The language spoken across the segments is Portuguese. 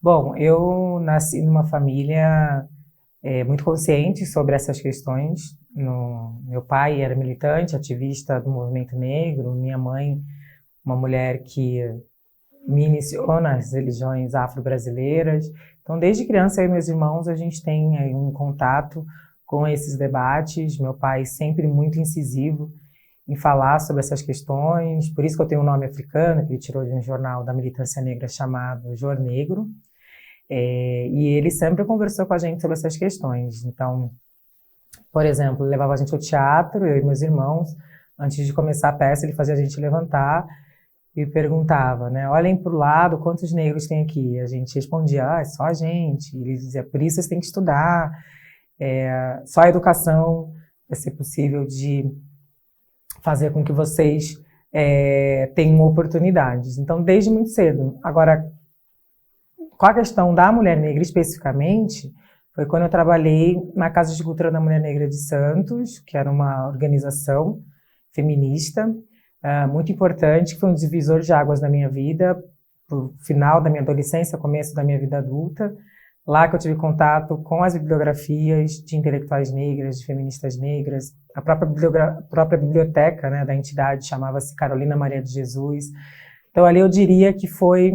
Bom, eu nasci numa família muito consciente sobre essas questões. Meu pai era militante, ativista do movimento negro, minha mãe, uma mulher que me iniciou nas religiões afro-brasileiras. Então, desde criança, eu e meus irmãos, a gente tem aí um contato com esses debates. Meu pai sempre muito incisivo em falar sobre essas questões, por isso que eu tenho um nome africano, que ele tirou de um jornal da militância negra chamado Jor Negro. E ele sempre conversou com a gente sobre essas questões. Então, por exemplo, ele levava a gente ao teatro, eu e meus irmãos. Antes de começar a peça, ele fazia a gente levantar e perguntava, né? Olhem para o lado, quantos negros tem aqui? A gente respondia, é só a gente. Ele dizia, por isso vocês têm que estudar. Só a educação vai ser possível de fazer com que vocês tenham oportunidades. Então, desde muito cedo. Agora, com a questão da mulher negra especificamente, foi quando eu trabalhei na Casa de Cultura da Mulher Negra de Santos, que era uma organização feminista muito importante, que foi um divisor de águas na minha vida, pro final da minha adolescência, começo da minha vida adulta. Lá que eu tive contato com as bibliografias de intelectuais negras, de feministas negras, a própria biblioteca, né, da entidade chamava-se Carolina Maria de Jesus. Então ali eu diria que foi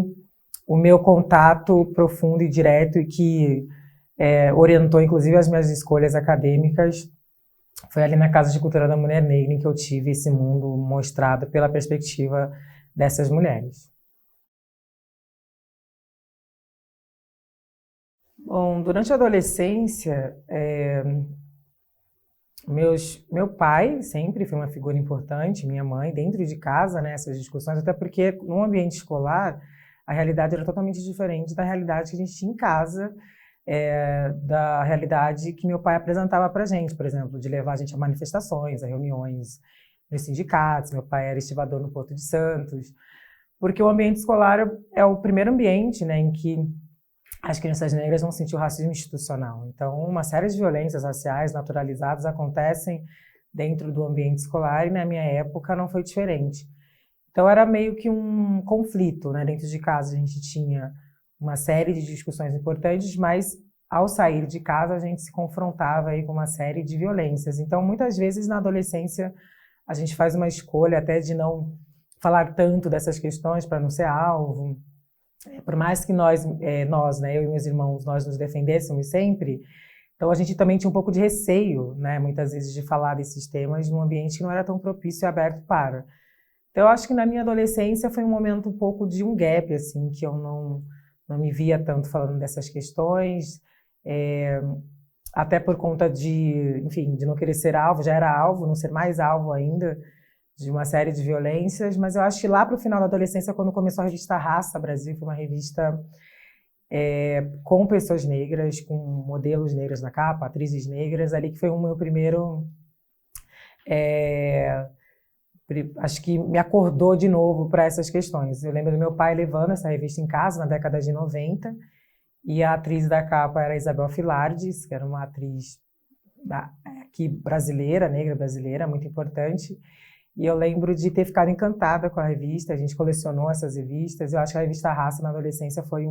o meu contato profundo e direto e que orientou inclusive as minhas escolhas acadêmicas. Foi ali na Casa de Cultura da Mulher Negra em que eu tive esse mundo mostrado pela perspectiva dessas mulheres. Bom, durante a adolescência, meu pai sempre foi uma figura importante, minha mãe, dentro de casa, né, essas discussões, até porque no ambiente escolar a realidade era totalmente diferente da realidade que a gente tinha em casa, da realidade que meu pai apresentava para a gente, por exemplo, de levar a gente a manifestações, a reuniões nos sindicatos. Meu pai era estivador no Porto de Santos, porque o ambiente escolar é o primeiro ambiente, né, em que as crianças negras vão sentir o racismo institucional. Então, uma série de violências raciais naturalizadas acontecem dentro do ambiente escolar e na minha época não foi diferente. Então, era meio que um conflito, né? Dentro de casa a gente tinha uma série de discussões importantes, mas ao sair de casa a gente se confrontava aí com uma série de violências. Então, muitas vezes na adolescência a gente faz uma escolha até de não falar tanto dessas questões para não ser alvo. Por mais que nós, né, eu e meus irmãos, nós nos defendêssemos sempre, então a gente também tinha um pouco de receio, né, muitas vezes, de falar desses temas num ambiente que não era tão propício e aberto para. Então eu acho que na minha adolescência foi um momento um pouco de um gap, assim, que eu não me via tanto falando dessas questões, até por conta de, enfim, de não querer ser alvo, já era alvo, não ser mais alvo ainda, de uma série de violências, mas eu acho que lá para o final da adolescência, quando começou a revista Raça Brasil, foi uma revista com pessoas negras, com modelos negras na capa, atrizes negras, ali que foi o meu primeiro... acho que me acordou de novo para essas questões. Eu lembro do meu pai levando essa revista em casa na década de 90, e a atriz da capa era Isabel Filardes, que era uma atriz aqui brasileira, negra brasileira, muito importante. E eu lembro de ter ficado encantada com a revista, a gente colecionou essas revistas. Eu acho que a revista Raça na adolescência foi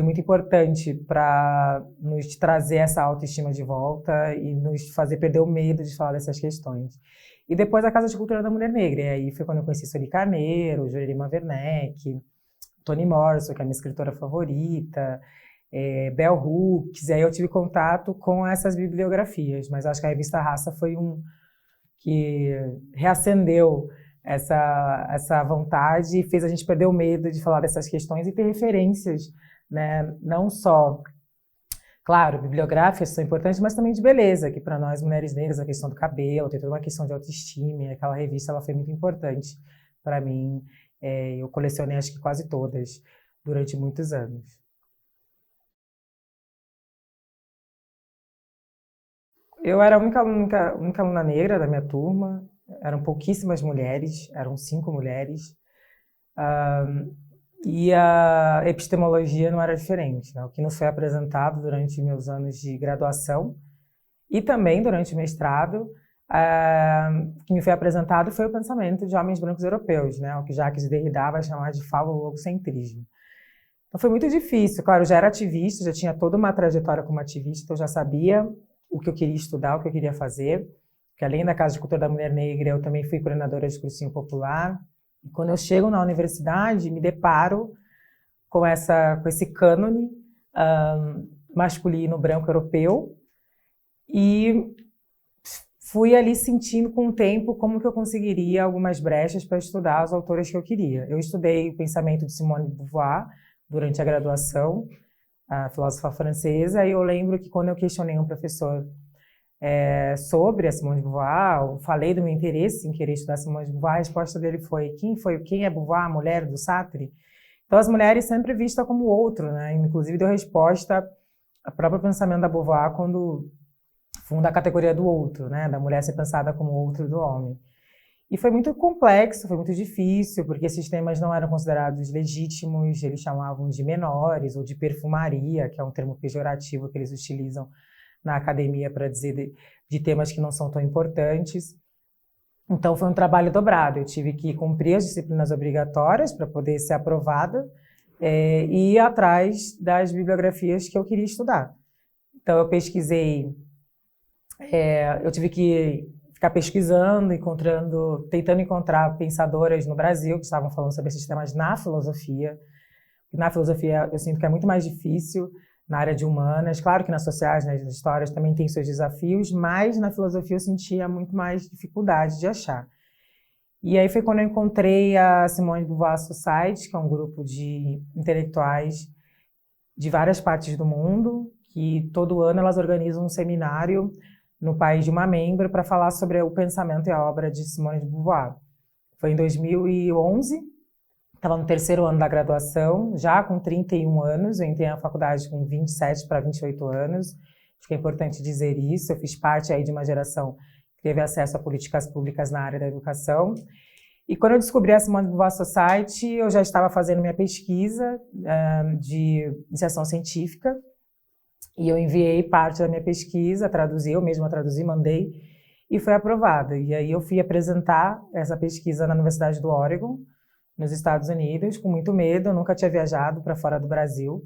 muito importante para nos trazer essa autoestima de volta e nos fazer perder o medo de falar dessas questões. E depois a Casa de Cultura da Mulher Negra, e aí foi quando eu conheci Sueli Carneiro, Jurema Werneck, Toni Morrison, que é a minha escritora favorita, Bell Hooks, e aí eu tive contato com essas bibliografias, mas acho que a revista Raça foi que reacendeu essa vontade e fez a gente perder o medo de falar dessas questões e ter referências, né? Não só, claro, bibliográficas são importantes, mas também de beleza, que para nós mulheres negras a questão do cabelo, tem toda uma questão de autoestima, e aquela revista ela foi muito importante para mim. Eu colecionei acho que quase todas durante muitos anos. Eu era a única aluna negra da minha turma, eram pouquíssimas mulheres, eram 5 mulheres, e a epistemologia não era diferente, né? O que nos foi apresentado durante meus anos de graduação e também durante o mestrado, o que me foi apresentado foi o pensamento de homens brancos europeus, né? O que Jacques Derrida vai chamar de falologocentrismo. Então foi muito difícil. Claro, eu já era ativista, já tinha toda uma trajetória como ativista, então eu já sabia o que eu queria estudar, o que eu queria fazer. Porque além da Casa de Cultura da Mulher Negra, eu também fui coordenadora de cursinho popular. E quando eu chego na universidade, me deparo com esse cânone masculino branco europeu e fui ali sentindo com o tempo como que eu conseguiria algumas brechas para estudar as autoras que eu queria. Eu estudei o pensamento de Simone de Beauvoir durante a graduação, a filósofa francesa, e eu lembro que quando eu questionei um professor sobre a Simone de Beauvoir, eu falei do meu interesse em querer estudar Simone de Beauvoir, a resposta dele foi quem é Beauvoir, a mulher do Sartre? Então as mulheres sempre vistas como outro, né? Inclusive deu resposta ao próprio pensamento da Beauvoir quando funda a categoria do outro, né? Da mulher ser pensada como outro do homem. E foi muito complexo, foi muito difícil, porque esses temas não eram considerados legítimos, eles chamavam de menores ou de perfumaria, que é um termo pejorativo que eles utilizam na academia para dizer de temas que não são tão importantes. Então foi um trabalho dobrado, eu tive que cumprir as disciplinas obrigatórias para poder ser aprovada e ir atrás das bibliografias que eu queria estudar. Então eu pesquisei, eu tive que ficar pesquisando, tentando encontrar pensadoras no Brasil que estavam falando sobre esses temas na filosofia. Na filosofia eu sinto que é muito mais difícil, na área de humanas. Claro que nas sociais, nas histórias também tem seus desafios, mas na filosofia eu sentia muito mais dificuldade de achar. E aí foi quando eu encontrei a Simone de Beauvoir Society, que é um grupo de intelectuais de várias partes do mundo, que todo ano elas organizam um seminário no país de uma membro para falar sobre o pensamento e a obra de Simone de Beauvoir. Foi em 2011, estava no terceiro ano da graduação, já com 31 anos, eu entrei na faculdade com 27 para 28 anos, acho que é importante dizer isso, eu fiz parte aí de uma geração que teve acesso a políticas públicas na área da educação. E quando eu descobri a Simone de Beauvoir Society, eu já estava fazendo minha pesquisa de iniciação científica, e eu enviei parte da minha pesquisa, eu mesma traduzi, mandei, e foi aprovada. E aí eu fui apresentar essa pesquisa na Universidade do Oregon, nos Estados Unidos, com muito medo, eu nunca tinha viajado para fora do Brasil,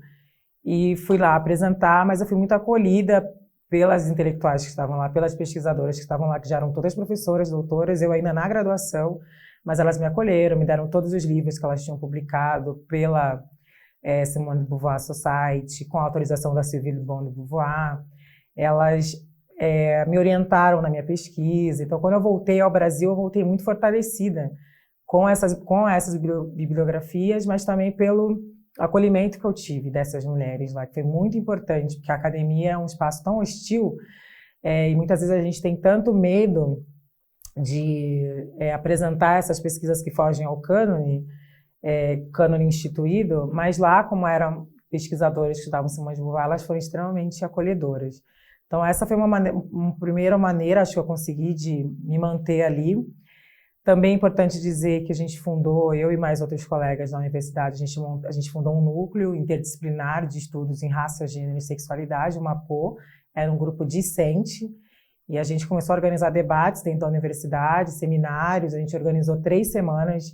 e fui lá apresentar, mas eu fui muito acolhida pelas intelectuais que estavam lá, pelas pesquisadoras que estavam lá, que já eram todas professoras, doutoras, eu ainda na graduação, mas elas me acolheram, me deram todos os livros que elas tinham publicado pela Simone de Beauvoir Society, com a autorização da Sylvie Le Bon de Beauvoir. Elas me orientaram na minha pesquisa. Então, quando eu voltei ao Brasil, eu voltei muito fortalecida com essas bibliografias, mas também pelo acolhimento que eu tive dessas mulheres lá, que foi muito importante, porque a academia é um espaço tão hostil e muitas vezes a gente tem tanto medo de apresentar essas pesquisas que fogem ao cânone instituído, mas lá, como eram pesquisadoras que estudavam Simone de Beauvoir, elas foram extremamente acolhedoras. Então essa foi uma primeira maneira, acho que eu consegui, de me manter ali. Também é importante dizer que a gente fundou, eu e mais outros colegas da universidade, a gente fundou um núcleo interdisciplinar de estudos em raça, gênero e sexualidade, o MAPO, era um grupo discente, e a gente começou a organizar debates dentro da universidade, seminários, a gente organizou 3 semanas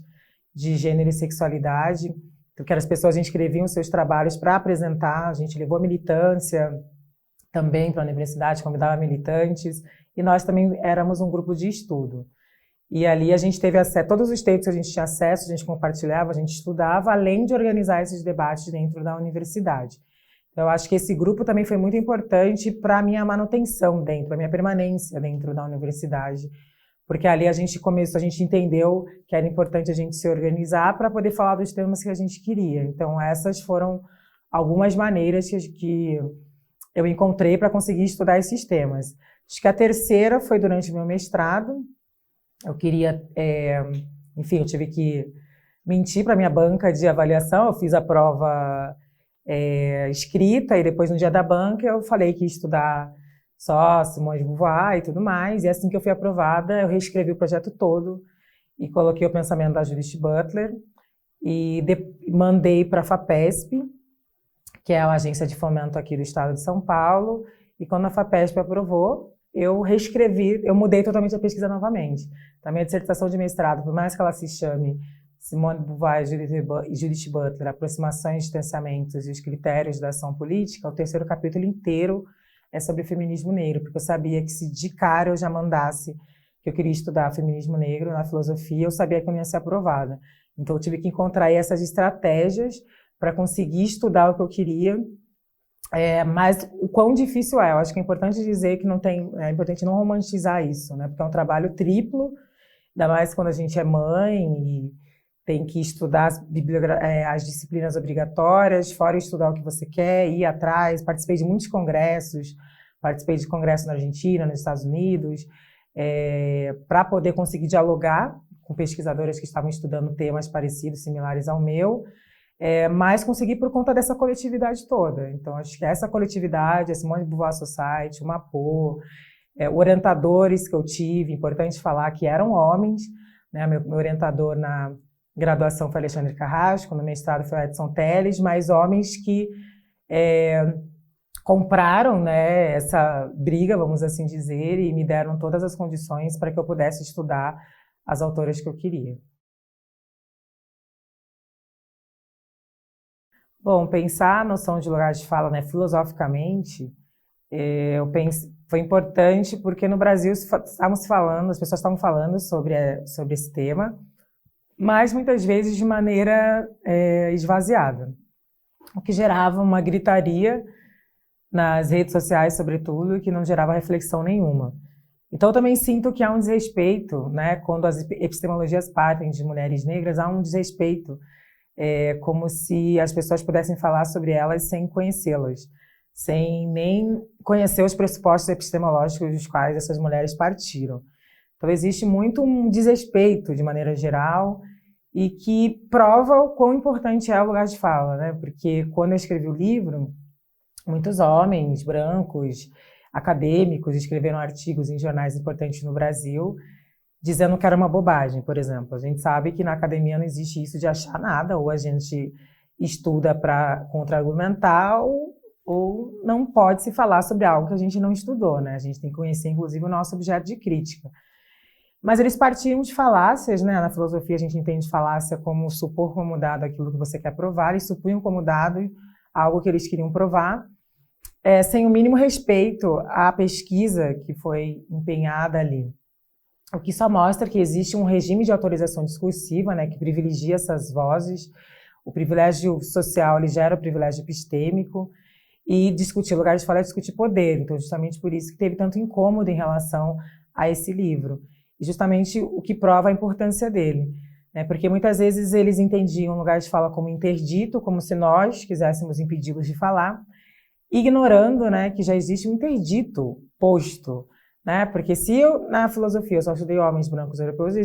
de gênero e sexualidade, porque as pessoas inscreviam seus trabalhos para apresentar, a gente levou militância também para a universidade, convidava militantes, e nós também éramos um grupo de estudo. E ali a gente teve acesso, todos os textos a gente tinha acesso, a gente compartilhava, a gente estudava, além de organizar esses debates dentro da universidade. Então, eu acho que esse grupo também foi muito importante para a minha manutenção dentro, a minha permanência dentro da universidade, porque ali a gente entendeu que era importante a gente se organizar para poder falar dos temas que a gente queria. Então, essas foram algumas maneiras que eu encontrei para conseguir estudar esses temas. Acho que a terceira foi durante o meu mestrado. Eu queria, enfim, eu tive que mentir para minha banca de avaliação, eu fiz a prova escrita e depois no dia da banca eu falei que ia estudar só Simone de Beauvoir e tudo mais, e assim que eu fui aprovada, eu reescrevi o projeto todo e coloquei o pensamento da Judith Butler e mandei para a FAPESP, que é a agência de fomento aqui do estado de São Paulo, e quando a FAPESP aprovou, eu mudei totalmente a pesquisa novamente. Então, a minha dissertação de mestrado, por mais que ela se chame Simone de Beauvoir e Judith Butler, Aproximações, Distanciamentos e os Critérios da Ação Política, o terceiro capítulo inteiro é sobre feminismo negro, porque eu sabia que se de cara eu já mandasse que eu queria estudar feminismo negro na filosofia, eu sabia que eu não ia ser aprovada. Então eu tive que encontrar aí essas estratégias para conseguir estudar o que eu queria. Mas o quão difícil é, eu acho que é importante dizer que é importante não romantizar isso, né? Porque é um trabalho triplo, ainda mais quando a gente é mãe e tem que estudar as disciplinas obrigatórias, fora estudar o que você quer, ir atrás. Participei de muitos congressos, participei de congresso na Argentina, nos Estados Unidos, para poder conseguir dialogar com pesquisadoras que estavam estudando temas parecidos, similares ao meu, mas consegui por conta dessa coletividade toda. Então, acho que essa coletividade, a Simone de Beauvoir Society, o MAPO, orientadores que eu tive, importante falar que eram homens, né? Meu orientador na graduação foi Alexandre Carrasco, no mestrado foi Edson Teles, mas homens que compraram, né, essa briga, vamos assim dizer, e me deram todas as condições para que eu pudesse estudar as autoras que eu queria. Bom, pensar a noção de lugar de fala, né, filosoficamente, foi importante porque no Brasil estávamos falando, as pessoas estavam falando sobre esse tema, mas muitas vezes de maneira esvaziada, o que gerava uma gritaria nas redes sociais, sobretudo, que não gerava reflexão nenhuma. Então, eu também sinto que há um desrespeito, né, quando as epistemologias partem de mulheres negras, há um desrespeito, como se as pessoas pudessem falar sobre elas sem conhecê-las, sem nem conhecer os pressupostos epistemológicos dos quais essas mulheres partiram. Então, existe muito um desrespeito, de maneira geral, e que prova o quão importante é o lugar de fala, né? Porque quando eu escrevi o livro, muitos homens brancos, acadêmicos, escreveram artigos em jornais importantes no Brasil, dizendo que era uma bobagem, por exemplo. A gente sabe que na academia não existe isso de achar nada, ou a gente estuda para contra-argumentar, ou não pode se falar sobre algo que a gente não estudou, né? A gente tem que conhecer, inclusive, o nosso objeto de crítica. Mas eles partiam de falácias, né? Na filosofia a gente entende falácia como supor como dado aquilo que você quer provar, e supunham como dado algo que eles queriam provar, sem o mínimo respeito à pesquisa que foi empenhada ali. O que só mostra que existe um regime de autorização discursiva, né, que privilegia essas vozes. O privilégio social ele gera o privilégio epistêmico, e discutir lugar de fala é discutir poder. Então, justamente por isso que teve tanto incômodo em relação a esse livro. E justamente o que prova a importância dele, né? Porque muitas vezes eles entendiam o lugar de fala como interdito, como se nós quiséssemos impedi-los de falar, ignorando, né, que já existe um interdito posto, né? Porque se na filosofia eu só estudei homens brancos europeus,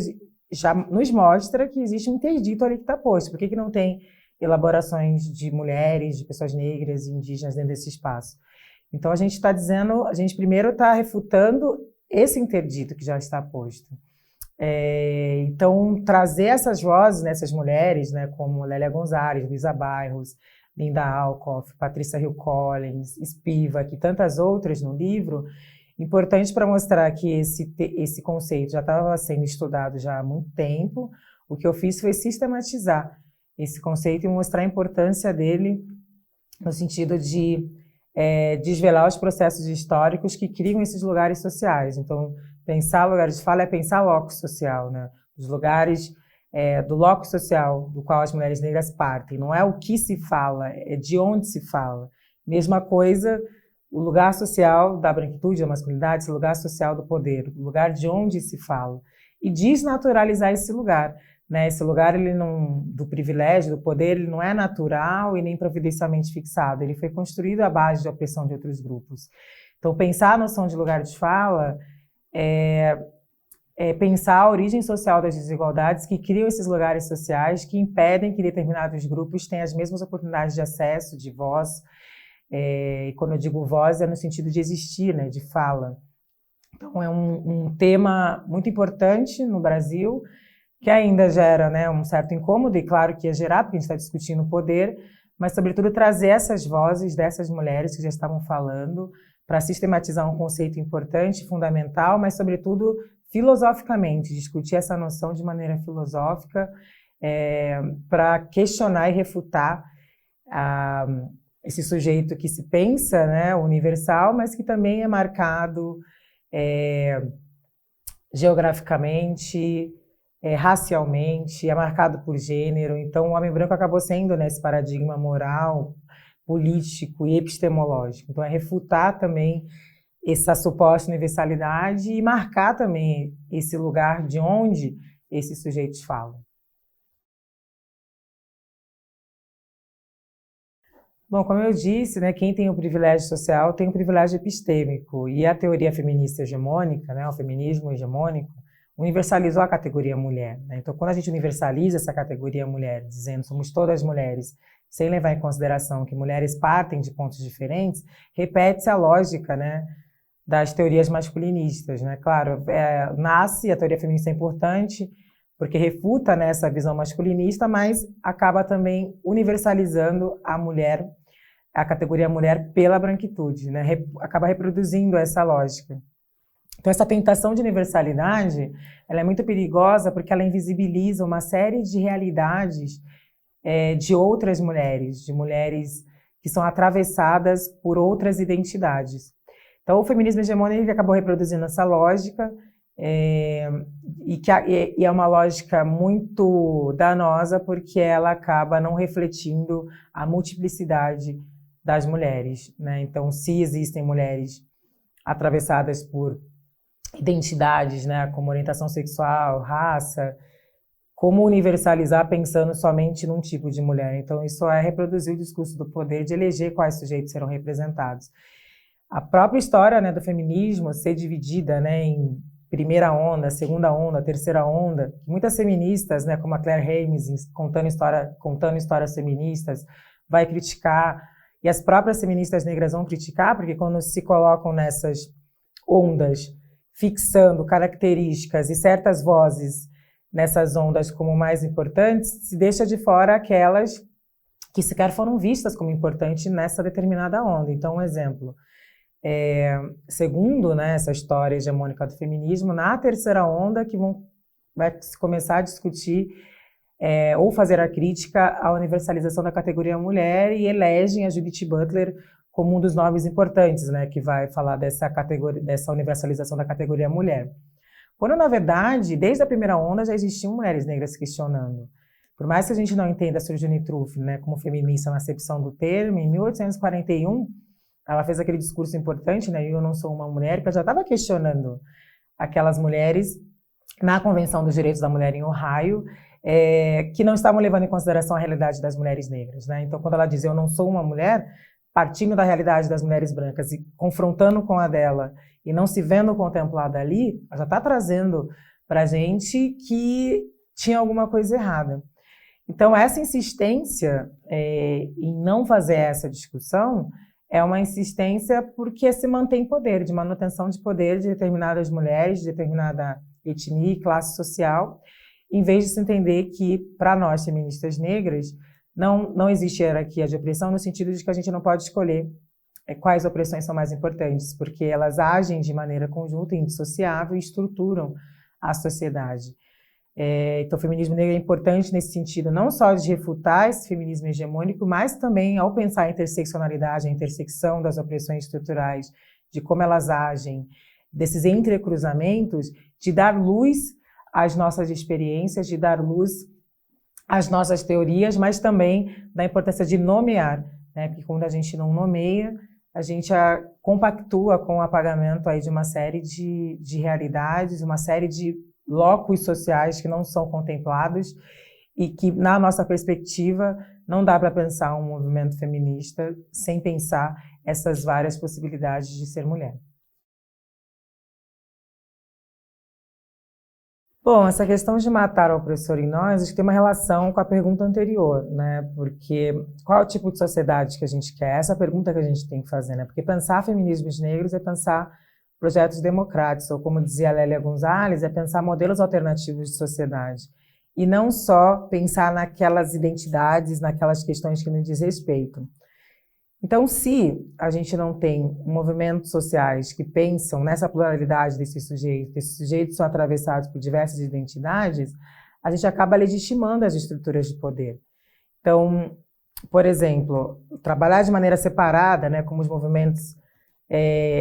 já nos mostra que existe um interdito ali que está posto. Por que não tem elaborações de mulheres, de pessoas negras e indígenas dentro desse espaço? Então a gente primeiro está refutando esse interdito que já está posto. Então trazer essas vozes, né, essas mulheres, né, como Lélia Gonzalez, Luísa Bairros, Linda Alcoff, Patrícia Hill Collins, Spivak e tantas outras no livro, importante para mostrar que esse conceito já estava sendo estudado já há muito tempo. O que eu fiz foi sistematizar esse conceito e mostrar a importância dele no sentido de desvelar os processos históricos que criam esses lugares sociais. Então, pensar lugares de fala é pensar locus social, né? Os lugares do locus social do qual as mulheres negras partem. Não é o que se fala, é de onde se fala. Mesma coisa, o lugar social da branquitude, da masculinidade, esse lugar social do poder, o lugar de onde se fala. E desnaturalizar esse lugar, né? Esse lugar do privilégio, do poder, ele não é natural e nem providencialmente fixado. Ele foi construído à base de opressão de outros grupos. Então, pensar a noção de lugar de fala pensar a origem social das desigualdades que criam esses lugares sociais que impedem que determinados grupos tenham as mesmas oportunidades de acesso, de voz. E quando eu digo voz, é no sentido de existir, né, de fala. Então, é um tema muito importante no Brasil, que ainda gera, né, um certo incômodo, e claro que ia gerar, porque a gente está discutindo o poder, mas, sobretudo, trazer essas vozes dessas mulheres que já estavam falando para sistematizar um conceito importante, fundamental, mas, sobretudo, filosoficamente, discutir essa noção de maneira filosófica para questionar e refutar esse sujeito que se pensa, né, universal, mas que também é marcado geograficamente, racialmente, é marcado por gênero. Então, o homem branco acabou sendo, né, esse paradigma moral, político e epistemológico. Então, é refutar também essa suposta universalidade e marcar também esse lugar de onde esses sujeitos falam. Bom, como eu disse, né, quem tem o privilégio social tem o privilégio epistêmico, e a teoria feminista hegemônica, né, o feminismo hegemônico, universalizou a categoria mulher, né? Então, quando a gente universaliza essa categoria mulher, dizendo somos todas mulheres, sem levar em consideração que mulheres partem de pontos diferentes, repete-se a lógica, né, das teorias masculinistas, né? Claro, nasce, a teoria feminista é importante, porque refuta, né, essa visão masculinista, mas acaba também universalizando a mulher, a categoria mulher pela branquitude, né? Acaba reproduzindo essa lógica. Então, essa tentação de universalidade, ela é muito perigosa porque ela invisibiliza uma série de realidades de outras mulheres, de mulheres que são atravessadas por outras identidades. Então, o feminismo hegemônico acabou reproduzindo essa lógica, e é uma lógica muito danosa porque ela acaba não refletindo a multiplicidade das mulheres, né? Então, se existem mulheres atravessadas por identidades, né, como orientação sexual, raça, como universalizar pensando somente num tipo de mulher? Então, isso é reproduzir o discurso do poder de eleger quais sujeitos serão representados. A própria história, né, do feminismo ser dividida, né, em primeira onda, segunda onda, terceira onda, muitas feministas, né, como a Claire Hames, contando histórias feministas, vai criticar, e as próprias feministas negras vão criticar, porque quando se colocam nessas ondas, fixando características e certas vozes nessas ondas como mais importantes, se deixa de fora aquelas que sequer foram vistas como importantes nessa determinada onda. Então, um exemplo, segundo, né, essa história hegemônica do feminismo, na terceira onda que vai começar a discutir ou fazer a crítica à universalização da categoria mulher e elegem a Judith Butler como um dos nomes importantes, né, que vai falar dessa universalização da categoria mulher. Quando, na verdade, desde a primeira onda já existiam mulheres negras questionando. Por mais que a gente não entenda a Sojourner Truth, né, como feminista na acepção do termo, em 1841, ela fez aquele discurso importante, né, eu não sou uma mulher, que ela já estava questionando aquelas mulheres na Convenção dos Direitos da Mulher em Ohio, que não estavam levando em consideração a realidade das mulheres negras, né? Então, quando ela diz eu não sou uma mulher, partindo da realidade das mulheres brancas e confrontando com a dela e não se vendo contemplada ali, ela já está trazendo para a gente que tinha alguma coisa errada. Então, essa insistência em não fazer essa discussão é uma insistência porque se mantém poder, de manutenção de poder de determinadas mulheres, de determinada etnia e classe social, em vez de se entender que, para nós, feministas negras, não existe hierarquia de opressão no sentido de que a gente não pode escolher quais opressões são mais importantes, porque elas agem de maneira conjunta e indissociável e estruturam a sociedade. Então, o feminismo negro é importante nesse sentido, não só de refutar esse feminismo hegemônico, mas também, ao pensar a interseccionalidade, a intersecção das opressões estruturais, de como elas agem, desses entrecruzamentos, de dar luz às nossas experiências, de dar luz às nossas teorias, mas também da importância de nomear, né? Porque quando a gente não nomeia, a gente compactua com o apagamento aí de uma série de realidades, uma série de locos sociais que não são contemplados e que, na nossa perspectiva, não dá para pensar um movimento feminista sem pensar essas várias possibilidades de ser mulher. Bom, essa questão de matar o opressor em nós, acho que tem uma relação com a pergunta anterior, né? Porque qual é o tipo de sociedade que a gente quer? Essa é a pergunta que a gente tem que fazer, né? Porque pensar feminismos negros é pensar projetos democráticos, ou como dizia a Lélia Gonzalez, é pensar modelos alternativos de sociedade. E não só pensar naquelas identidades, naquelas questões que nos diz respeito. Então, se a gente não tem movimentos sociais que pensam nessa pluralidade desses sujeitos são atravessados por diversas identidades, a gente acaba legitimando as estruturas de poder. Então, por exemplo, trabalhar de maneira separada, né, como os movimentos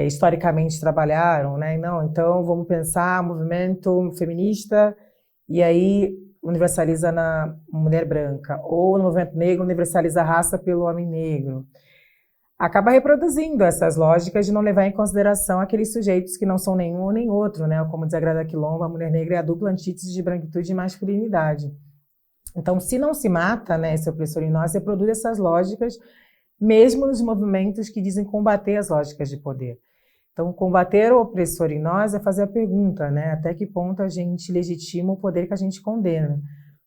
historicamente trabalharam, né? Não, então vamos pensar movimento feminista e aí universaliza na mulher branca, ou no movimento negro universaliza a raça pelo homem negro. Acaba reproduzindo essas lógicas de não levar em consideração aqueles sujeitos que não são nenhum nem outro, né? Como diz a Grada Quilombo, a mulher negra é a dupla antítese de branquitude e masculinidade. Então, se não se mata, né, esse opressor em nós, reproduz essas lógicas, mesmo nos movimentos que dizem combater as lógicas de poder. Então, combater o opressor em nós é fazer a pergunta, né, até que ponto a gente legitima o poder que a gente condena.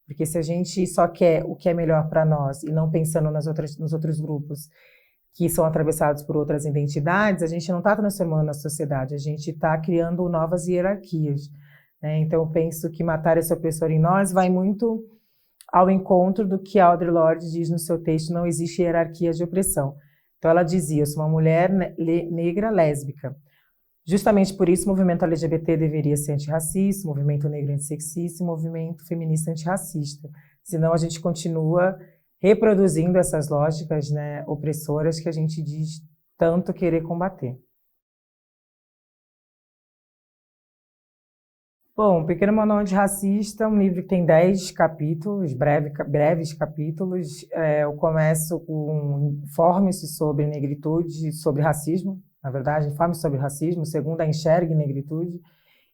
Porque se a gente só quer o que é melhor para nós e não pensando nos outros grupos que são atravessados por outras identidades, a gente não está transformando a sociedade, a gente está criando novas hierarquias, né? Então, eu penso que matar esse opressor em nós vai muito ao encontro do que Audre Lorde diz no seu texto, Não Existe Hierarquia de Opressão. Então ela dizia, eu sou uma mulher negra lésbica. Justamente por isso o movimento LGBT deveria ser antirracista, o movimento negro antissexista, o movimento feminista antirracista. Senão a gente continua reproduzindo essas lógicas, né, opressoras que a gente diz tanto querer combater. Bom, Pequeno Manual Antirracista é um livro que tem 10 capítulos, breves capítulos. Eu começo com Informe-se sobre negritude, sobre racismo, na verdade, Informe-se sobre racismo, o segundo é Enxergue negritude,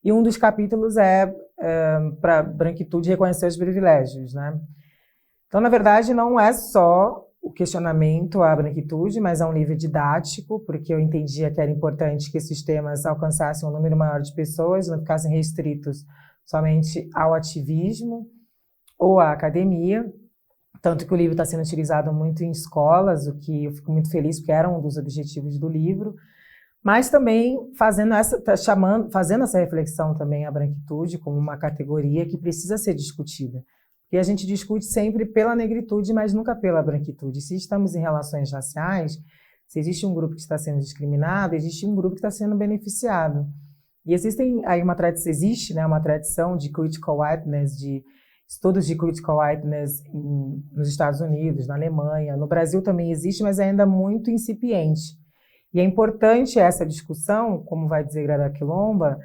e um dos capítulos é para branquitude reconhecer os privilégios, né? Então, na verdade, não é só o questionamento à branquitude, mas é um livro didático, porque eu entendia que era importante que esses temas alcançassem um número maior de pessoas, não ficassem restritos somente ao ativismo ou à academia. Tanto que o livro está sendo utilizado muito em escolas, o que eu fico muito feliz, porque era um dos objetivos do livro. Mas também fazendo essa reflexão também à branquitude como uma categoria que precisa ser discutida. Porque a gente discute sempre pela negritude, mas nunca pela branquitude. Se estamos em relações raciais, se existe um grupo que está sendo discriminado, existe um grupo que está sendo beneficiado. E existe, né, uma tradição de critical whiteness, de estudos de critical whiteness nos Estados Unidos, na Alemanha. No Brasil também existe, mas é ainda muito incipiente. E é importante essa discussão, como vai dizer Grada Quilombo,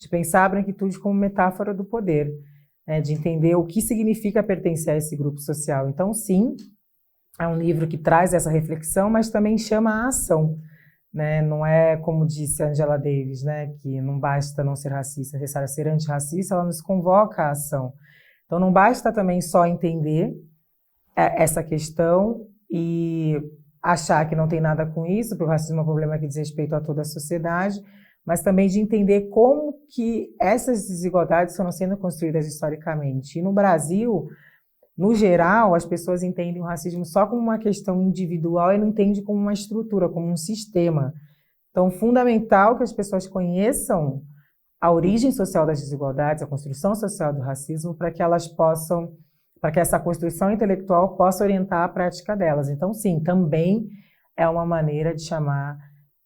de pensar a branquitude como metáfora do poder, né, de entender o que significa pertencer a esse grupo social. Então, sim, é um livro que traz essa reflexão, mas também chama a ação, né? Não é, como disse Angela Davis, né, que não basta não ser racista, é necessário ser antirracista, ela nos convoca à ação. Então, não basta também só entender essa questão e achar que não tem nada com isso, porque o racismo é um problema que diz respeito a toda a sociedade, mas também de entender como que essas desigualdades foram sendo construídas historicamente. E no Brasil, no geral, as pessoas entendem o racismo só como uma questão individual e não entendem como uma estrutura, como um sistema. Então, fundamental que as pessoas conheçam a origem social das desigualdades, a construção social do racismo, para que essa construção intelectual possa orientar a prática delas. Então, sim, também é uma maneira de chamar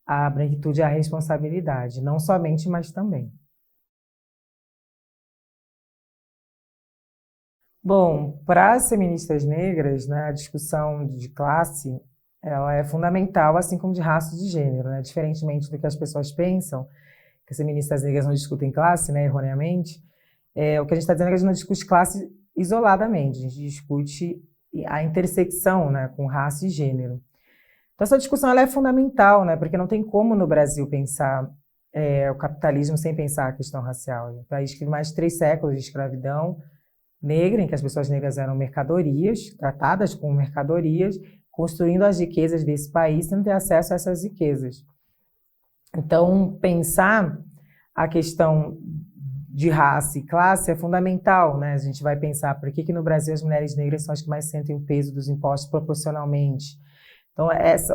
a branquitude à responsabilidade, não somente, mas também. Bom, para as feministas negras, né, a discussão de classe ela é fundamental, assim como de raça e de gênero, né? Diferentemente do que as pessoas pensam, que as feministas negras não discutem classe, né, erroneamente, o que a gente está dizendo é que a gente não discute classe isoladamente, a gente discute a intersecção, né, com raça e gênero. Então, essa discussão ela é fundamental, né, porque não tem como no Brasil pensar o capitalismo sem pensar a questão racial. Um país que teve mais de 3 séculos de escravidão negra, em que as pessoas negras eram mercadorias, tratadas como mercadorias, construindo as riquezas desse país sem ter acesso a essas riquezas. Então, pensar a questão de raça e classe é fundamental, né? A gente vai pensar por que no Brasil as mulheres negras são as que mais sentem o peso dos impostos proporcionalmente. Então,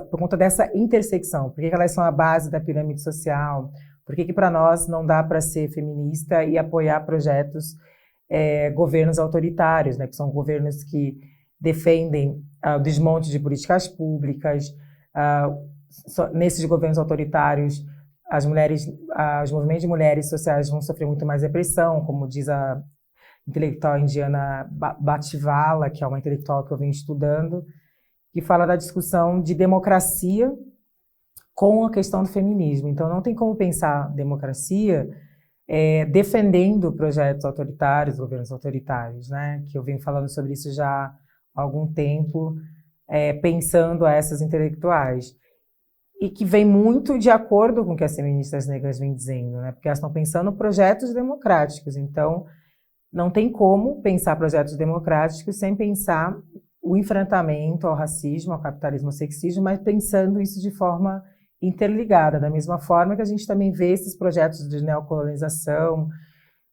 por conta dessa intersecção, por que elas são a base da pirâmide social, por que para nós não dá para ser feminista e apoiar projetos, governos autoritários, né? Que são governos que defendem o desmonte de políticas públicas. Nesses governos autoritários, os movimentos de mulheres sociais vão sofrer muito mais repressão, como diz a intelectual indiana Bativala, que é uma intelectual que eu venho estudando, que fala da discussão de democracia com a questão do feminismo. Então, não tem como pensar democracia defendendo projetos autoritários, governos autoritários, né? Que eu venho falando sobre isso já há algum tempo, pensando a essas intelectuais. E que vem muito de acordo com o que as feministas negras vêm dizendo, né? Porque elas estão pensando projetos democráticos. Então, não tem como pensar projetos democráticos sem pensar o enfrentamento ao racismo, ao capitalismo, ao sexismo, mas pensando isso de forma interligada, da mesma forma que a gente também vê esses projetos de neocolonização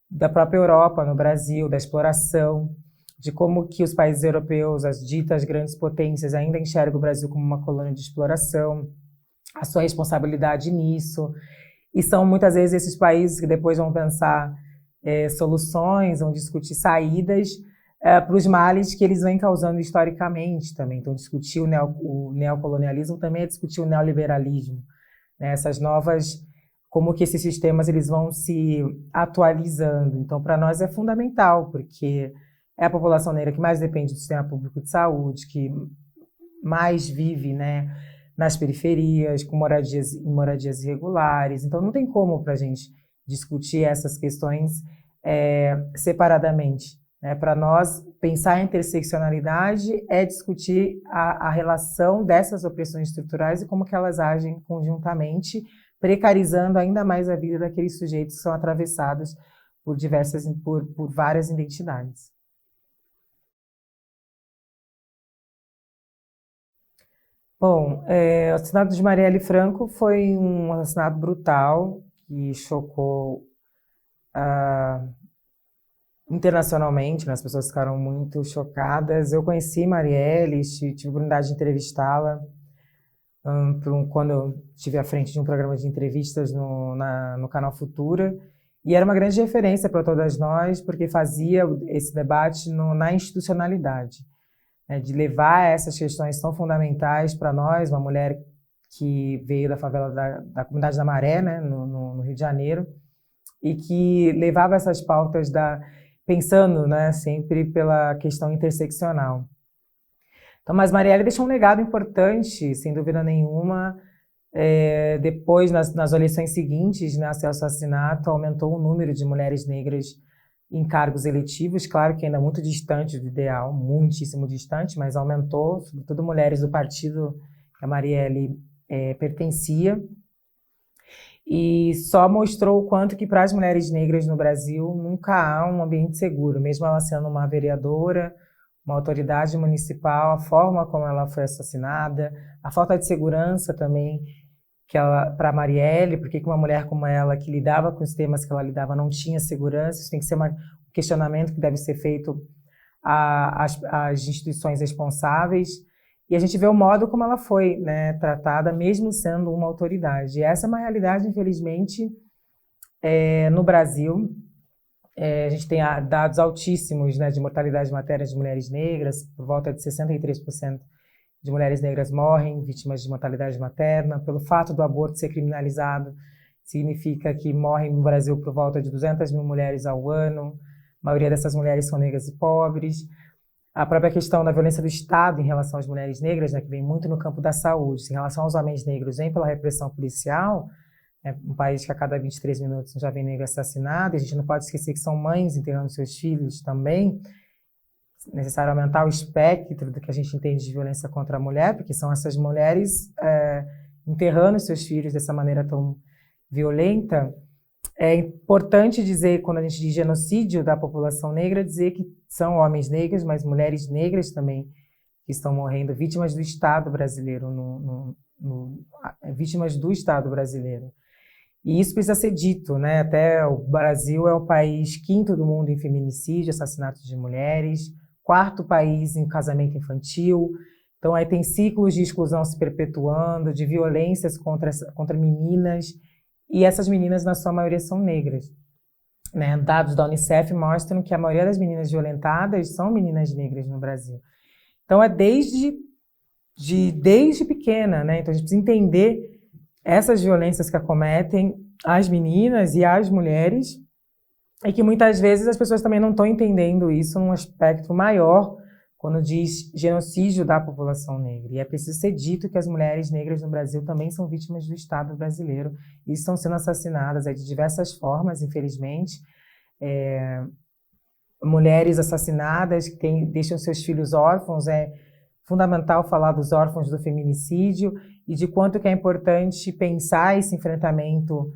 da própria Europa no Brasil, da exploração, de como que os países europeus, as ditas grandes potências, ainda enxergam o Brasil como uma colônia de exploração, a sua responsabilidade nisso, e são muitas vezes esses países que depois vão pensar soluções, vão discutir saídas para os males que eles vêm causando historicamente também. Então, discutir o neocolonialismo também é discutir o neoliberalismo, né? Essas novas, como que esses sistemas eles vão se atualizando. Então, para nós é fundamental, porque é a população negra que mais depende do sistema público de saúde, que mais vive, né, nas periferias, com moradias irregulares. Então, não tem como para a gente discutir essas questões separadamente. Para nós, pensar a interseccionalidade é discutir a relação dessas opressões estruturais e como que elas agem conjuntamente, precarizando ainda mais a vida daqueles sujeitos que são atravessados por várias identidades. Bom, o assassinato de Marielle Franco foi um assassinato brutal que chocou internacionalmente, né? As pessoas ficaram muito chocadas. Eu conheci Marielle, tive a oportunidade de entrevistá-la quando eu estive à frente de um programa de entrevistas no canal Futura, e era uma grande referência para todas nós, porque fazia esse debate na institucionalidade, né? De levar essas questões tão fundamentais para nós, uma mulher que veio da favela da comunidade da Maré, né? no Rio de Janeiro, e que levava essas pautas pensando, né, sempre pela questão interseccional. Então, mas Marielle deixou um legado importante, sem dúvida nenhuma. Depois, nas eleições seguintes, né, ao seu assassinato, aumentou o número de mulheres negras em cargos eletivos, claro que ainda muito distante do ideal, muitíssimo distante, mas aumentou, sobretudo mulheres do partido que a Marielle pertencia. E só mostrou o quanto que para as mulheres negras no Brasil nunca há um ambiente seguro, mesmo ela sendo uma vereadora, uma autoridade municipal, a forma como ela foi assassinada, a falta de segurança também para Marielle, porque uma mulher como ela, que lidava com os temas que ela lidava, não tinha segurança. Isso tem que ser um questionamento que deve ser feito às instituições responsáveis. E a gente vê o modo como ela foi, né, tratada, mesmo sendo uma autoridade. E essa é uma realidade, infelizmente, no Brasil. A gente tem dados altíssimos, né, de mortalidade materna de mulheres negras, por volta de 63% de mulheres negras morrem vítimas de mortalidade materna. Pelo fato do aborto ser criminalizado, significa que morrem no Brasil por volta de 200 mil mulheres ao ano. A maioria dessas mulheres são negras e pobres. A própria questão da violência do Estado em relação às mulheres negras, né, que vem muito no campo da saúde, em relação aos homens negros, vem pela repressão policial, um país que a cada 23 minutos um jovem negro é assassinado, e a gente não pode esquecer que são mães enterrando seus filhos também. É necessário aumentar o espectro do que a gente entende de violência contra a mulher, porque são essas mulheres enterrando seus filhos dessa maneira tão violenta. É importante dizer, quando a gente diz genocídio da população negra, dizer que são homens negros, mas mulheres negras também que estão morrendo, vítimas do Estado brasileiro, vítimas do Estado brasileiro. E isso precisa ser dito, né? Até o Brasil é o país quinto do mundo em feminicídio, assassinatos de mulheres, quarto país em casamento infantil. Então, aí tem ciclos de exclusão se perpetuando, de violências contra meninas, e essas meninas, na sua maioria, são negras, né? Dados da Unicef mostram que a maioria das meninas violentadas são meninas negras no Brasil. Então, é desde pequena, né? Então, a gente precisa entender essas violências que acometem as meninas e as mulheres E que muitas vezes as pessoas também não estão entendendo isso num aspecto maior, quando diz genocídio da população negra. E é preciso ser dito que as mulheres negras no Brasil também são vítimas do Estado brasileiro e estão sendo assassinadas de diversas formas, infelizmente. Mulheres assassinadas que deixam seus filhos órfãos. É fundamental falar dos órfãos do feminicídio e de quanto que é importante pensar esse enfrentamento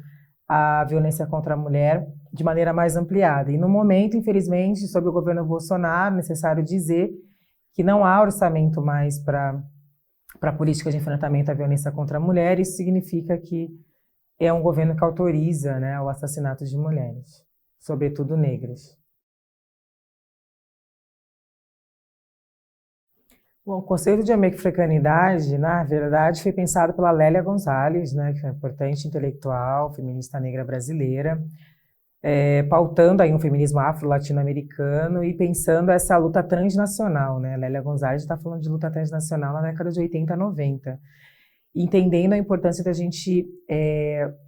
à violência contra a mulher de maneira mais ampliada. E no momento, infelizmente, sob o governo Bolsonaro, é necessário dizer que não há orçamento mais para políticas de enfrentamento à violência contra a mulher. Isso significa que é um governo que autoriza, né, o assassinato de mulheres, sobretudo negras. Bom, o conceito de americanidade, na verdade, foi pensado pela Lélia Gonzalez, né, que é uma importante intelectual, feminista negra brasileira, pautando aí um feminismo afro-latino-americano e pensando essa luta transnacional, né? Lélia Gonzalez está falando de luta transnacional na década de 80 e 90, entendendo a importância da gente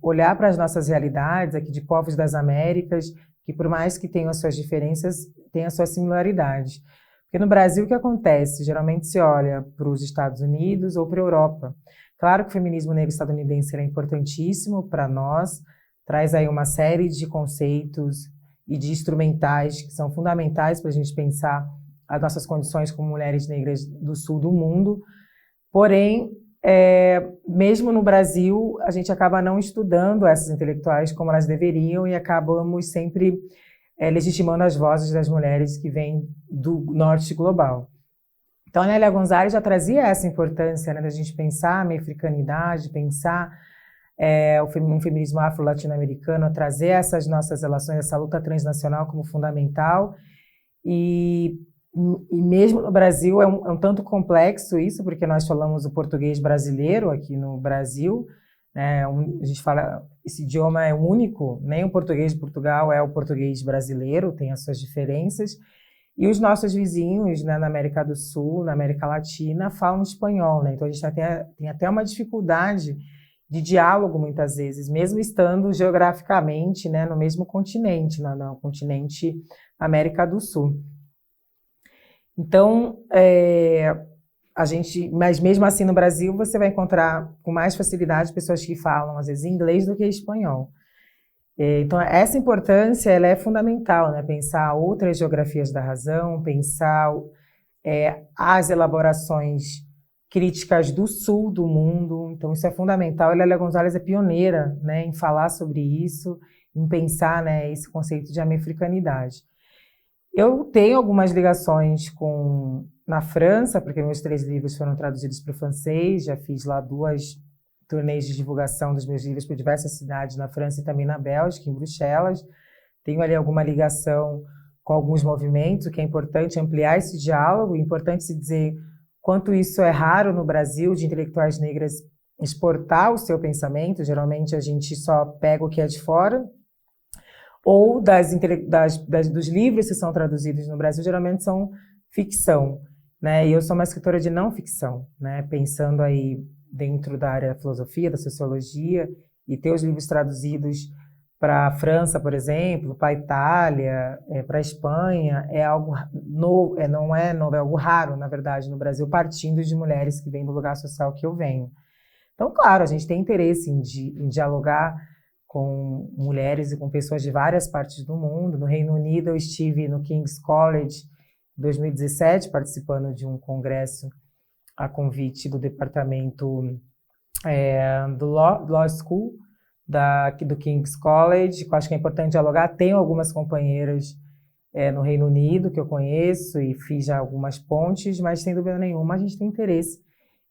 olhar para as nossas realidades aqui de povos das Américas, que por mais que tenham as suas diferenças, têm as suas similaridades. Porque no Brasil, o que acontece? Geralmente se olha para os Estados Unidos ou para a Europa. Claro que o feminismo negro estadunidense é importantíssimo para nós, traz aí uma série de conceitos e de instrumentais que são fundamentais para a gente pensar as nossas condições como mulheres negras do sul do mundo. Porém, mesmo no Brasil, a gente acaba não estudando essas intelectuais como elas deveriam e acabamos sempre legitimando as vozes das mulheres que vêm do norte global. Então, a Lélia Gonzalez já trazia essa importância, né, da gente pensar a africanidade, pensar um feminismo afro-latino-americano, trazer essas nossas relações, essa luta transnacional como fundamental. E mesmo no Brasil é um tanto complexo isso, porque nós falamos o português brasileiro aqui no Brasil, né? A gente fala, esse idioma é único, nem o português de Portugal é o português brasileiro, tem as suas diferenças. E os nossos vizinhos, né, na América do Sul, na América Latina, falam espanhol, né? Então a gente tem até uma dificuldade de diálogo muitas vezes, mesmo estando geograficamente, né, no mesmo continente, no continente América do Sul. Então, mas mesmo assim no Brasil você vai encontrar com mais facilidade pessoas que falam às vezes inglês do que espanhol. Então essa importância ela é fundamental, né? Pensar outras geografias da razão, pensar as elaborações críticas do sul do mundo. Então isso é fundamental. A Lélia Gonzalez é pioneira, né, em falar sobre isso, em pensar, né, esse conceito de americanidade. Eu tenho algumas ligações na França, porque meus 3 livros foram traduzidos para o francês, já fiz lá 2 turnês de divulgação dos meus livros por diversas cidades na França e também na Bélgica, em Bruxelas. Tenho ali alguma ligação com alguns movimentos, o que é importante ampliar esse diálogo, é importante se dizer quanto isso é raro no Brasil, de intelectuais negras exportar o seu pensamento. Geralmente a gente só pega o que é de fora, ou dos livros que são traduzidos no Brasil, geralmente são ficção, né? E eu sou uma escritora de não ficção, né? Pensando aí dentro da área da filosofia, da sociologia, e ter os livros traduzidos para a França, por exemplo, para a Itália, para a Espanha, é algo novo, não é novo, é algo raro, na verdade, no Brasil, partindo de mulheres que vêm do lugar social que eu venho. Então, claro, a gente tem interesse em dialogar com mulheres e com pessoas de várias partes do mundo. No Reino Unido, eu estive no King's College em 2017, participando de um congresso a convite do departamento do Law School, do King's College, que eu acho que é importante dialogar. Tenho algumas companheiras no Reino Unido que eu conheço e fiz já algumas pontes, mas sem dúvida nenhuma a gente tem interesse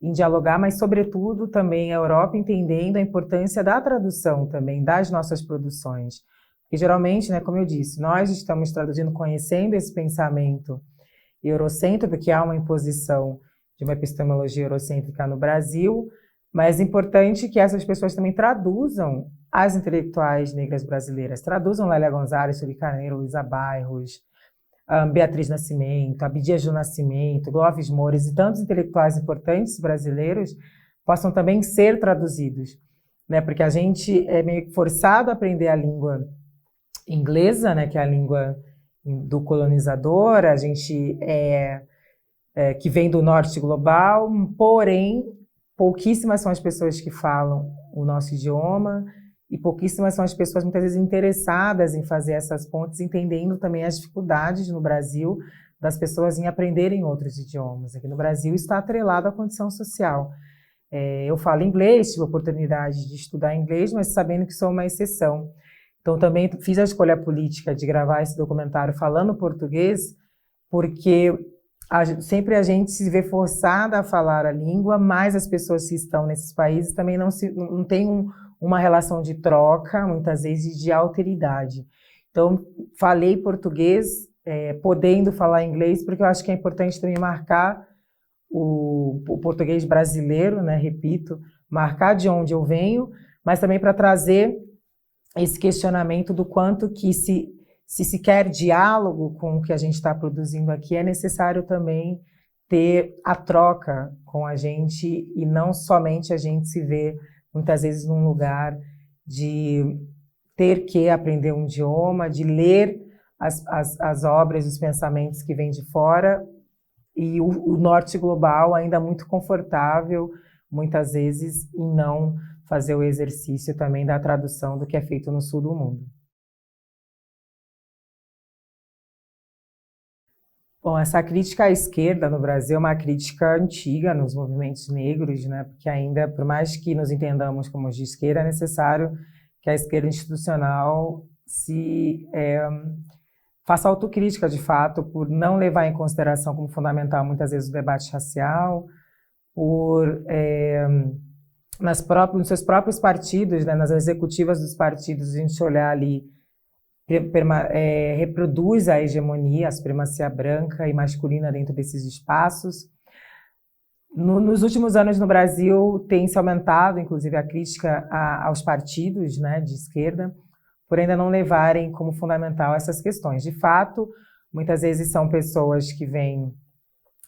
em dialogar, mas sobretudo também a Europa entendendo a importância da tradução também das nossas produções. Porque geralmente, né, como eu disse, nós estamos traduzindo, conhecendo esse pensamento eurocêntrico, que há uma imposição de uma epistemologia eurocêntrica no Brasil, mas é importante que essas pessoas também traduzam as intelectuais negras brasileiras, traduzam Lélia Gonzalez, Sueli Carneiro, Luísa Bairros, Beatriz Nascimento, Abdias do Nascimento, Clóvis Moures e tantos intelectuais importantes brasileiros possam também ser traduzidos, né? Porque a gente é meio forçado a aprender a língua inglesa, né, que é a língua do colonizador, a gente que vem do norte global, porém, pouquíssimas são as pessoas que falam o nosso idioma e pouquíssimas são as pessoas, muitas vezes, interessadas em fazer essas pontes, entendendo também as dificuldades no Brasil das pessoas em aprenderem outros idiomas. Aqui no Brasil está atrelado à condição social. Eu falo inglês, tive a oportunidade de estudar inglês, mas sabendo que sou uma exceção. Então, também fiz a escolha política de gravar esse documentário falando português, porque sempre a gente se vê forçada a falar a língua, mas as pessoas que estão nesses países também não têm uma relação de troca, muitas vezes de alteridade. Então, falei português, podendo falar inglês, porque eu acho que é importante também marcar o português brasileiro, né, repito, marcar de onde eu venho, mas também para trazer esse questionamento do quanto que se quer diálogo com o que a gente está produzindo aqui, é necessário também ter a troca com a gente e não somente a gente se ver, muitas vezes, num lugar de ter que aprender um idioma, de ler as obras, os pensamentos que vêm de fora, e o norte global ainda muito confortável, muitas vezes, em não fazer o exercício também da tradução do que é feito no sul do mundo. Bom, essa crítica à esquerda no Brasil é uma crítica antiga nos movimentos negros, né? Porque ainda, por mais que nos entendamos como de esquerda, é necessário que a esquerda institucional faça autocrítica, de fato, por não levar em consideração como fundamental, muitas vezes, o debate racial, nos seus próprios partidos, né, nas executivas dos partidos, a gente olhar ali, reproduz a hegemonia, a supremacia branca e masculina dentro desses espaços. Nos últimos anos no Brasil tem se aumentado, inclusive, a crítica aos partidos, né, de esquerda, por ainda não levarem como fundamental essas questões. De fato, muitas vezes são pessoas que vêm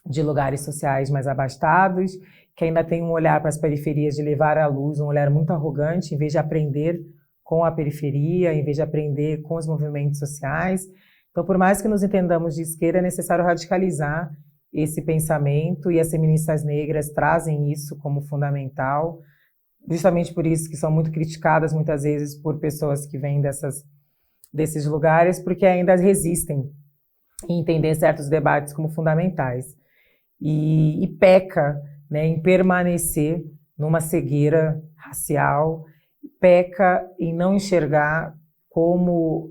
de lugares sociais mais abastados, que ainda têm um olhar para as periferias de levar à luz, um olhar muito arrogante, em vez de aprender com a periferia, em vez de aprender com os movimentos sociais. Então, por mais que nos entendamos de esquerda, é necessário radicalizar esse pensamento, e as feministas negras trazem isso como fundamental, justamente por isso que são muito criticadas muitas vezes por pessoas que vêm desses lugares, porque ainda resistem em entender certos debates como fundamentais. E peca, né, em permanecer numa cegueira racial, peca em não enxergar como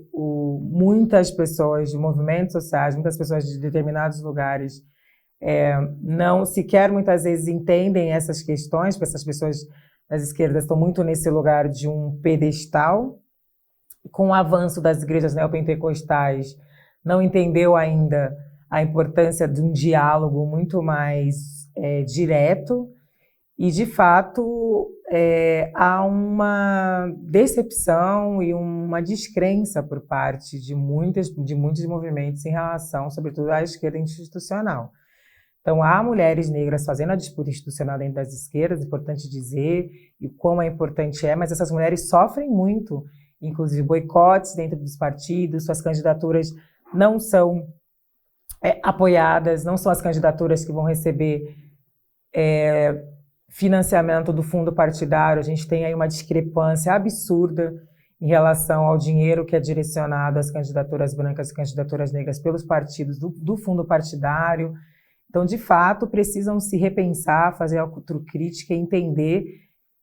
muitas pessoas de movimentos sociais, muitas pessoas de determinados lugares não sequer muitas vezes entendem essas questões, porque essas pessoas das esquerdas estão muito nesse lugar de um pedestal. Com o avanço das igrejas neopentecostais, não entendeu ainda a importância de um diálogo muito mais direto, e, de fato, há uma decepção e uma descrença por parte de muitos movimentos em relação, sobretudo, à esquerda institucional. Então, há mulheres negras fazendo a disputa institucional dentro das esquerdas, é importante dizer, e quão importante mas essas mulheres sofrem muito, inclusive boicotes dentro dos partidos, suas candidaturas não são apoiadas, não são as candidaturas que vão receber financiamento do fundo partidário. A gente tem aí uma discrepância absurda em relação ao dinheiro que é direcionado às candidaturas brancas e candidaturas negras pelos partidos do fundo partidário. Então, de fato, precisam se repensar, fazer autocrítica e entender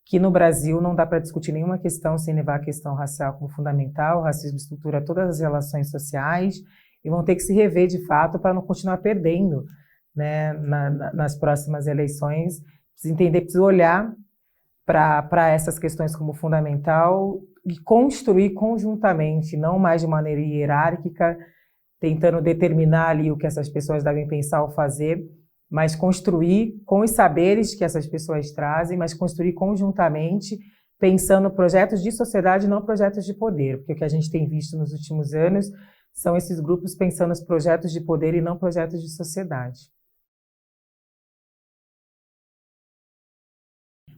que no Brasil não dá para discutir nenhuma questão sem levar a questão racial como fundamental. O racismo estrutura todas as relações sociais e vão ter que se rever, de fato, para não continuar perdendo, né, nas próximas eleições. Precisa entender, precisa olhar para essas questões como fundamental e construir conjuntamente, não mais de maneira hierárquica, tentando determinar ali o que essas pessoas devem pensar ou fazer, mas construir com os saberes que essas pessoas trazem, mas construir conjuntamente, pensando projetos de sociedade, não projetos de poder, porque o que a gente tem visto nos últimos anos são esses grupos pensando os projetos de poder e não projetos de sociedade.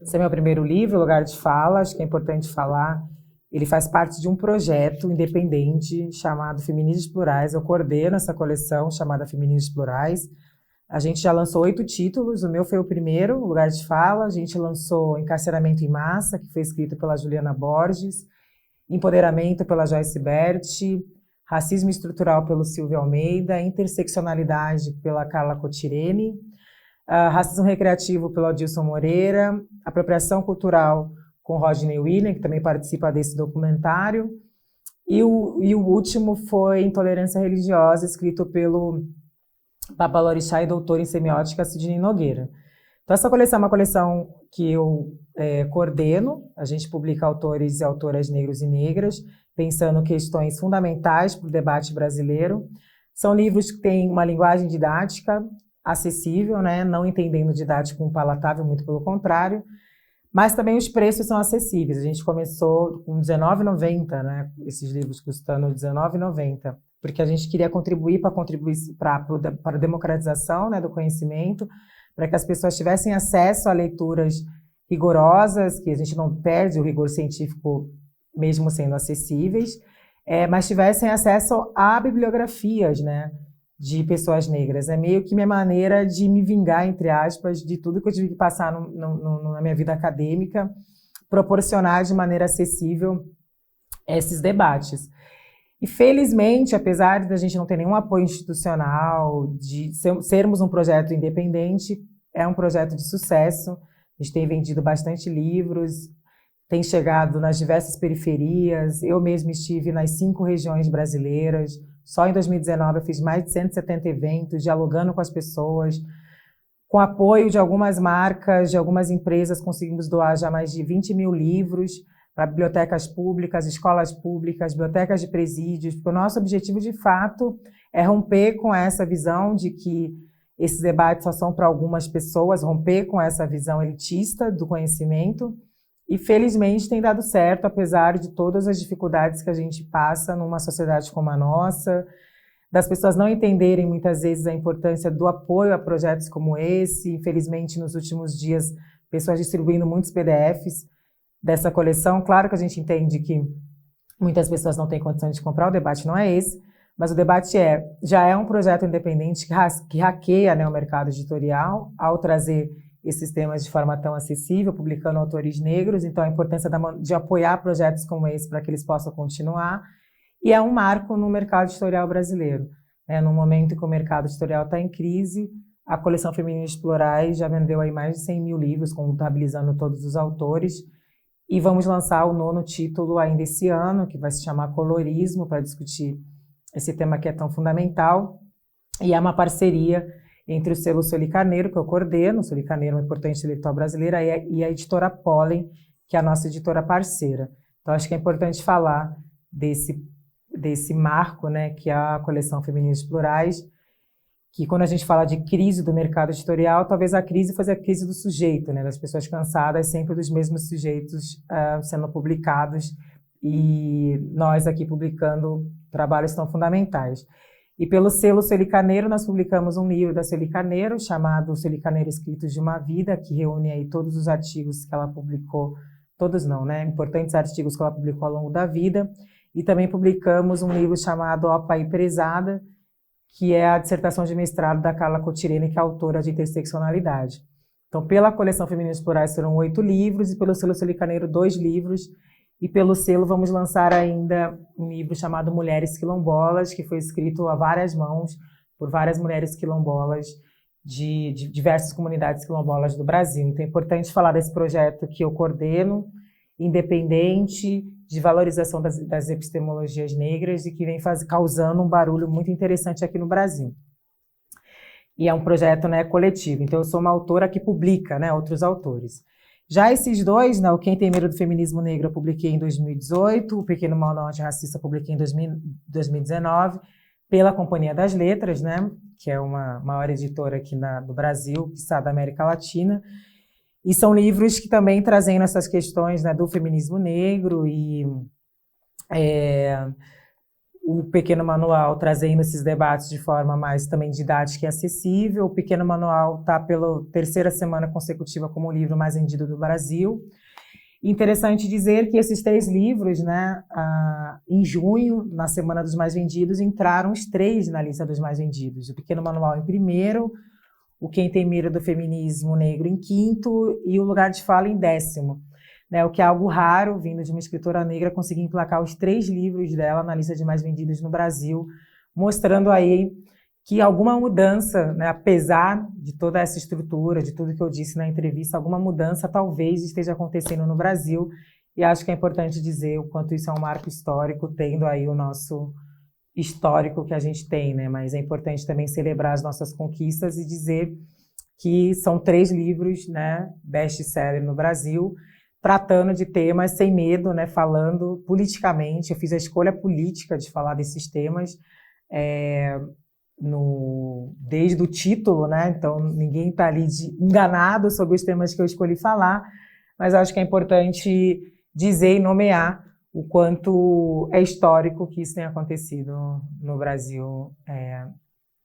Esse é meu primeiro livro, Lugar de Fala. Acho que é importante falar Ele faz parte de um projeto independente chamado Feminismos Plurais. Eu coordeno essa coleção chamada Feminismos Plurais. A gente já lançou 8 títulos, o meu foi o primeiro, Lugar de Fala. A gente lançou Encarceramento em Massa, que foi escrito pela Juliana Borges, Empoderamento pela Joyce Berti, Racismo Estrutural pelo Silvio Almeida, Interseccionalidade pela Carla Cotirene, Racismo Recreativo pelo Adilson Moreira, Apropriação Cultural com Rodney William, que também participa desse documentário, e o último foi Intolerância Religiosa, escrito pelo Babalorixá e doutor em semiótica Sidney Nogueira. Então essa coleção é uma coleção que eu coordeno, a gente publica autores e autoras negros e negras, pensando questões fundamentais para o debate brasileiro. São livros que têm uma linguagem didática acessível, né? Não entendendo didático como palatável, muito pelo contrário, mas também os preços são acessíveis. A gente começou com R$19,90, né? Esses livros custando R$19,90, porque a gente queria contribuir para a democratização, né, do conhecimento, para que as pessoas tivessem acesso a leituras rigorosas, que a gente não perde o rigor científico mesmo sendo acessíveis, mas tivessem acesso a bibliografias, né, de pessoas negras. É meio que minha maneira de me vingar, entre aspas, de tudo que eu tive que passar na minha vida acadêmica, proporcionar de maneira acessível esses debates. E, felizmente, apesar de a gente não ter nenhum apoio institucional, de sermos um projeto independente, é um projeto de sucesso. A gente tem vendido bastante livros, tem chegado nas diversas periferias. Eu mesma estive nas 5 regiões brasileiras. Só em 2019 eu fiz mais de 170 eventos, dialogando com as pessoas. Com apoio de algumas marcas, de algumas empresas, conseguimos doar já mais de 20 mil livros para bibliotecas públicas, escolas públicas, bibliotecas de presídios, porque o nosso objetivo, de fato, é romper com essa visão de que esses debates só são para algumas pessoas, romper com essa visão elitista do conhecimento, e felizmente tem dado certo, apesar de todas as dificuldades que a gente passa numa sociedade como a nossa, das pessoas não entenderem muitas vezes a importância do apoio a projetos como esse. Infelizmente, nos últimos dias, pessoas distribuindo muitos PDFs dessa coleção. Claro que a gente entende que muitas pessoas não têm condição de comprar, o debate não é esse, mas o debate já é um projeto independente que hackeia, né, o mercado editorial ao trazer esses temas de forma tão acessível, publicando autores negros. Então, a importância de apoiar projetos como esse para que eles possam continuar. E é um marco no mercado editorial brasileiro. No momento que o mercado editorial está em crise, a coleção Feminismos Plurais já vendeu aí mais de 100 mil livros, contabilizando todos os autores. E vamos lançar o 9º título ainda esse ano, que vai se chamar Colorismo, para discutir esse tema que é tão fundamental. E é uma parceria entre o selo Sueli Carneiro, que eu coordeno. O Sueli Carneiro é uma importante intelectual brasileira, e a editora Pollen, que é a nossa editora parceira. Então, acho que é importante falar desse marco, né, que é a coleção Feminismos Plurais, que quando a gente fala de crise do mercado editorial, talvez a crise fosse a crise do sujeito, né, das pessoas cansadas sempre dos mesmos sujeitos sendo publicados, e nós aqui publicando trabalhos tão fundamentais. E pelo selo Sueli Carneiro, nós publicamos um livro da Sueli Carneiro, chamado Sueli Carneiro Escritos de uma Vida, que reúne aí todos os artigos que ela publicou, todos não, né, importantes artigos que ela publicou ao longo da vida. E também publicamos um livro chamado Opa e Prezada, que é a dissertação de mestrado da Carla Cotirene, que é autora de Interseccionalidade. Então, pela coleção Feminismos Plurais foram 8 livros, e pelo selo Sueli Carneiro 2 livros, e pelo selo vamos lançar ainda um livro chamado Mulheres Quilombolas, que foi escrito a várias mãos por várias mulheres quilombolas de diversas comunidades quilombolas do Brasil. Então é importante falar desse projeto que eu coordeno, independente, de valorização das epistemologias negras, e que vem causando um barulho muito interessante aqui no Brasil. E é um projeto, né, coletivo. Então eu sou uma autora que publica, né, outros autores. Já esses dois, né, o Quem Tem Medo do Feminismo Negro eu publiquei em 2018, o Pequeno Manual Antirracista eu publiquei em 2019, pela Companhia das Letras, né, que é uma maior editora aqui do Brasil, que está da América Latina. E são livros que também trazendo essas questões, né, do feminismo negro, e o Pequeno Manual trazendo esses debates de forma mais também didática e acessível. O Pequeno Manual está pela 3ª semana consecutiva como o livro mais vendido do Brasil. Interessante dizer que esses 3 livros, né, em junho, na Semana dos Mais Vendidos, entraram os 3 na lista dos mais vendidos. O Pequeno Manual em primeiro, o Quem Tem Mira do Feminismo Negro em quinto e o Lugar de Fala em 10º. Né, o que é algo raro, vindo de uma escritora negra, conseguir emplacar os 3 livros dela na lista de mais vendidos no Brasil, mostrando aí que alguma mudança, né, apesar de toda essa estrutura, de tudo que eu disse na entrevista, alguma mudança talvez esteja acontecendo no Brasil, e acho que é importante dizer o quanto isso é um marco histórico, tendo aí o nosso histórico que a gente tem, né? Mas é importante também celebrar as nossas conquistas e dizer que são 3 livros, né, best-seller no Brasil, tratando de temas sem medo, né, falando politicamente. Eu fiz a escolha política de falar desses temas, desde o título, né? Então ninguém está ali enganado sobre os temas que eu escolhi falar, mas acho que é importante dizer e nomear o quanto é histórico que isso tenha acontecido no Brasil,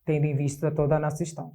tendo em vista toda a nossa história.